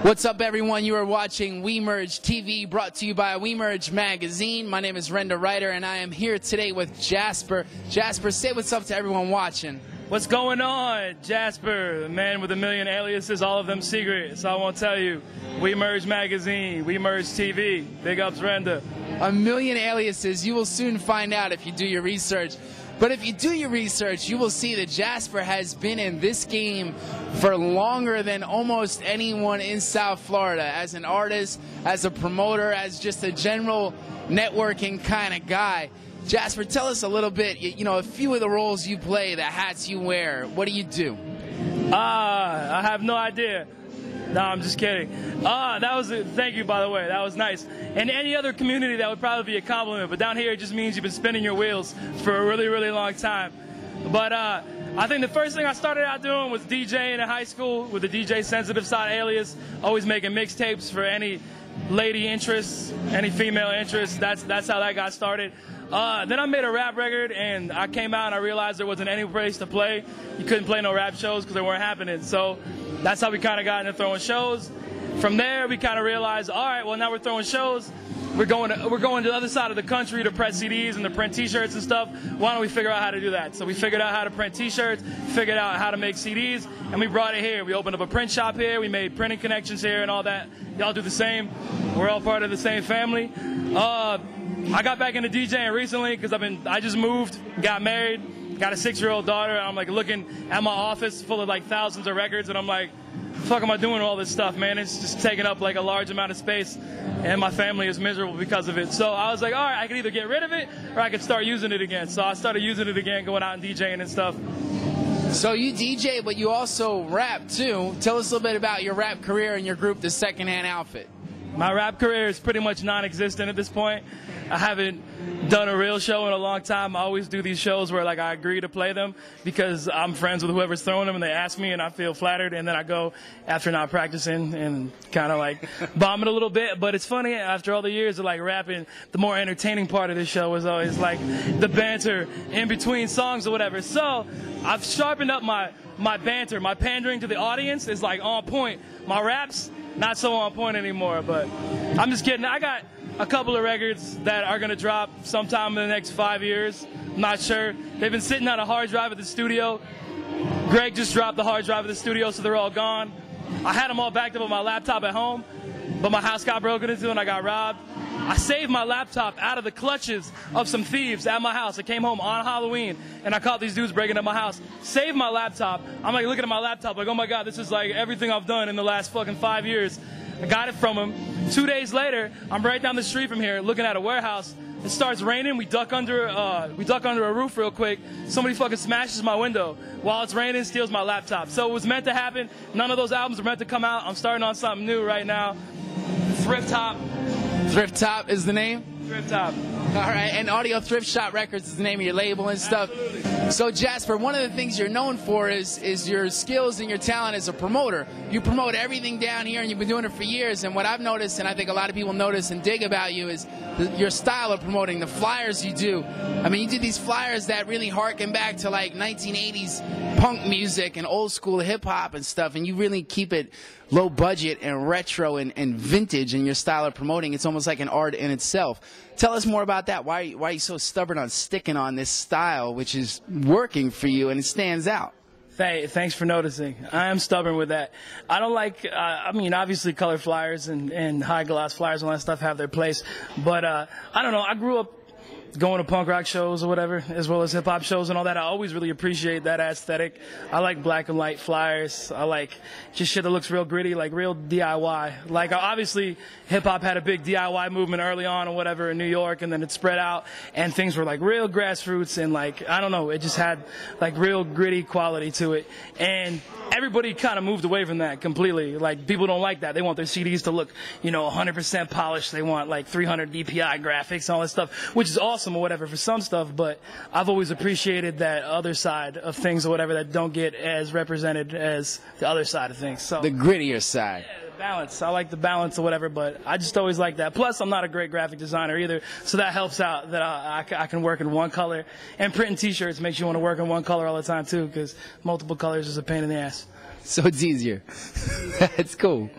What's up, everyone? You are watching WeMergeTV, brought to you by WeMerge Magazine. My name is Renda Ryder, and I am here today with Jasper. Jasper, say what's up to everyone watching. What's going on? Jasper, the man with a million aliases, all of them secret, so I won't tell you. WeMerge Magazine, WeMergeTV, big ups Renda. A million aliases, you will soon find out if you do your research. But if you do your research, you will see that Jasper has been in this game for longer than almost anyone in South Florida, as an artist, as a promoter, as just a general networking kind of guy. Jasper, tell us a little bit, you know, a few of the roles you play, the hats you wear. What do you do? I have no idea. No, I'm just kidding. Thank you, by the way. That was nice. In any other community, that would probably be a compliment, but down here, it just means you've been spinning your wheels for a really, really long time. But I think the first thing I started out doing was DJing in high school with the DJ Sensitive Side alias, always making mixtapes for any lady interest, any female interest. That's how that got started. Then I made a rap record, and I came out and I realized there wasn't any place to play. You couldn't play no rap shows because they weren't happening. So that's how we kind of got into throwing shows. From there, we kind of realized, all right, well, now we're throwing shows. We're going to the other side of the country to print CDs and to print T-shirts and stuff. Why don't we figure out how to do that? So we figured out how to print T-shirts, figured out how to make CDs, and we brought it here. We opened up a print shop here. We made printing connections here and all that. Y'all do the same. We're all part of the same family. I got back into DJing recently because I just moved, got married, got a 6-year-old daughter, and I'm like looking at my office full of like thousands of records, and I'm like, the fuck am I doing all this stuff, man? It's just taking up like a large amount of space, and my family is miserable because of it. So I was like, all right, I can either get rid of it or I can start using it again. So I started using it again, going out and DJing and stuff. So you DJ, but you also rap too. Tell us a little bit about your rap career and your group, the Secondhand Outfit. My rap career is pretty much non-existent at this point. I haven't done a real show in a long time. I always do these shows where like I agree to play them because I'm friends with whoever's throwing them and they ask me and I feel flattered, and then I go after not practicing and kind of like bomb it a little bit. But it's funny, after all the years of like rapping, the more entertaining part of this show is always like the banter in between songs or whatever. So I've sharpened up my banter. My pandering to the audience is like on point. My raps, not so on point anymore, but I'm just kidding. I got a couple of records that are going to drop sometime in the next 5 years. I'm not sure. They've been sitting on a hard drive at the studio. Greg just dropped the hard drive at the studio, so they're all gone. I had them all backed up on my laptop at home, but my house got broken into and I got robbed. I saved my laptop out of the clutches of some thieves at my house. I came home on Halloween, and I caught these dudes breaking up my house. Saved my laptop. I'm like looking at my laptop like, oh my God, this is like everything I've done in the last fucking 5 years. I got it from him. 2 days later, I'm right down the street from here looking at a warehouse. It starts raining. We duck under a roof real quick. Somebody fucking smashes my window while it's raining, steals my laptop. So it was meant to happen. None of those albums were meant to come out. I'm starting on something new right now. Thrift Top. Thrift Top is the name? Thrift Top. All right, and Audio Thrift Shop Records is the name of your label and stuff. Absolutely. So Jasper, one of the things you're known for is your skills and your talent as a promoter. You promote everything down here, and you've been doing it for years. And what I've noticed, and I think a lot of people notice and dig about you, is your style of promoting, the flyers you do. I mean, you do these flyers that really harken back to like 1980s punk music and old school hip hop and stuff, and you really keep it low budget and retro and vintage in your style of promoting. It's almost like an art in itself. Tell us more about that. Why are you so stubborn on sticking on this style, which is working for you and it stands out? Hey, thanks for noticing. I am stubborn with that. I don't like, I mean, obviously color flyers and high gloss flyers and all that stuff have their place, but I don't know. I grew up going to punk rock shows or whatever, as well as hip hop shows and all that. I always really appreciate that aesthetic. I like black and white flyers. I like just shit that looks real gritty, like real DIY. Like obviously hip hop had a big DIY movement early on or whatever in New York, and then it spread out and things were like real grassroots and like, I don't know, it just had like real gritty quality to it. And everybody kind of moved away from that completely. Like people don't like that. They want their CDs to look, you know, 100% polished. They want like 300 DPI graphics and all that stuff, which is awesome or whatever for some stuff, but I've always appreciated that other side of things or whatever that don't get as represented as the other side of things. So the grittier side. Yeah, the balance. I like the balance or whatever, but I just always like that. Plus, I'm not a great graphic designer either, so that helps out that I can work in one color. And printing T-shirts makes you want to work in one color all the time too, because multiple colors is a pain in the ass. So it's easier. That's cool.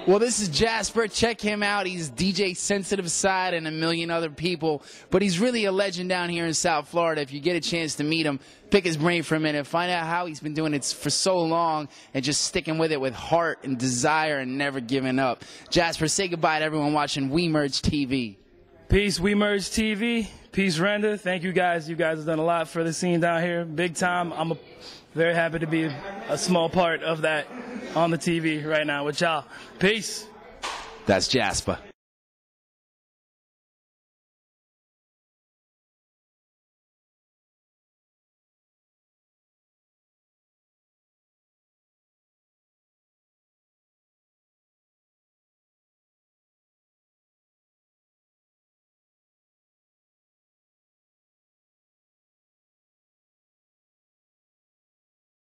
Well, this is Jasper. Check him out. He's DJ Sensitive Side and a million other people. But he's really a legend down here in South Florida. If you get a chance to meet him, pick his brain for a minute. Find out how he's been doing it for so long and just sticking with it with heart and desire and never giving up. Jasper, say goodbye to everyone watching WeMergeTV. Peace, WeMergeTV. Peace, Renda. Thank you guys. You guys have done a lot for the scene down here. Big time. I'm very happy to be a small part of that on the TV right now with y'all. Peace. That's Jasper.